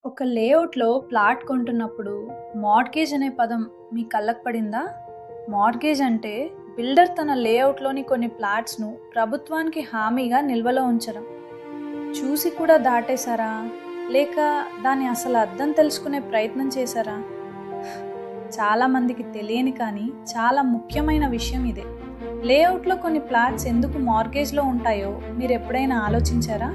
ఒక లేఅవుట్‌లో plot కొంటున్నప్పుడు mortgage అనే పదం మీ కళ్ళకు పడిందా? మార్ట్‌గేజ్ అంటే బిల్డర్ తన లేఅవుట్‌లోని కొన్ని ప్లాట్స్‌ను ప్రభుత్వానికి హామీగా నిల్వలో ఉంచడం. చూసి కూడా దాటేశారా? లేక దాని అసలు అర్థం తెలుసుకునే ప్రయత్నం చేశారా? చాలామందికి తెలియని కానీ చాలా ముఖ్యమైన విషయం ఇదే. లేఅవుట్‌లో కొన్ని ప్లాట్స్ ఎందుకు మార్ట్‌గేజ్‌లో ఉంటాయో మీరు ఎప్పుడైనా ఆలోచించారా?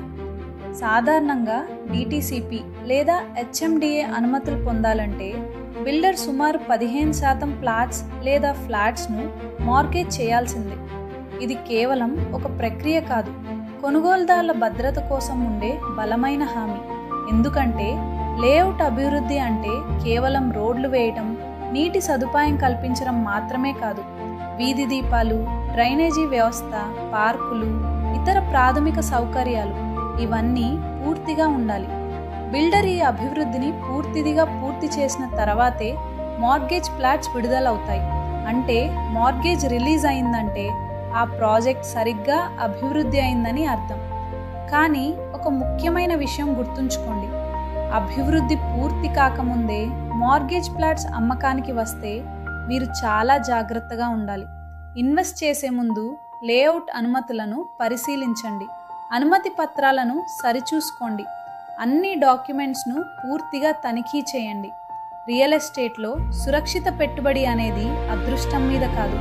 సాధారణంగా డీటీసీపీ లేదా హెచ్ఎండిఏ అనుమతులు పొందాలంటే బిల్డర్ సుమారు 15% ప్లాట్స్ లేదా ఫ్లాట్స్ను మార్గేజ్ చేయాల్సిందే. ఇది కేవలం ఒక ప్రక్రియ కాదు, కొనుగోలుదారుల భద్రత కోసం ఉండే బలమైన హామీ. ఎందుకంటే లేఅవుట్ అభివృద్ధి అంటే కేవలం రోడ్లు వేయటం, నీటి సదుపాయం కల్పించడం మాత్రమే కాదు. వీధి దీపాలు, డ్రైనేజీ వ్యవస్థ, పార్కులు, ఇతర ప్రాథమిక సౌకర్యాలు ఇవన్నీ పూర్తిగా ఉండాలి. బిల్డర్ ఈ అభివృద్ధిని పూర్తి చేసిన తర్వాతే మార్గేజ్ ప్లాట్స్ విడుదలవుతాయి. అంటే మార్గేజ్ రిలీజ్ అయిందంటే ఆ ప్రాజెక్ట్ సరిగ్గా అభివృద్ధి అయిందని అర్థం. కానీ ఒక ముఖ్యమైన విషయం గుర్తుంచుకోండి, అభివృద్ధి పూర్తి కాకముందే మార్గేజ్ ప్లాట్స్ అమ్మకానికి వస్తే మీరు చాలా జాగ్రత్తగా ఉండాలి. ఇన్వెస్ట్ చేసే ముందు లేఅవుట్ అనుమతులను పరిశీలించండి, అనుమతి పత్రాలను సరిచూసుకోండి, అన్ని డాక్యుమెంట్స్ను పూర్తిగా తనిఖీ చేయండి. రియల్ ఎస్టేట్లో సురక్షిత పెట్టుబడి అనేది అదృష్టం మీద కాదు,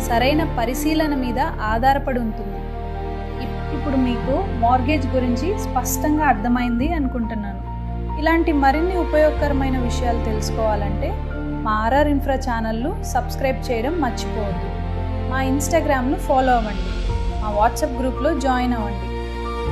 సరైన పరిశీలన మీద ఆధారపడి ఉంటుంది. ఇప్పుడు మీకు మార్గేజ్ గురించి స్పష్టంగా అర్థమైంది అనుకుంటున్నాను. ఇలాంటి మరిన్ని ఉపయోగకరమైన విషయాలు తెలుసుకోవాలంటే మా ఆర్ఆర్ ఇన్ఫ్రా ఛానల్ను సబ్స్క్రైబ్ చేయడం మర్చిపోవద్దు. మా ఇన్స్టాగ్రామ్ను ఫాలో అవ్వండి, మా వాట్సాప్ గ్రూప్లో జాయిన్ అవ్వండి.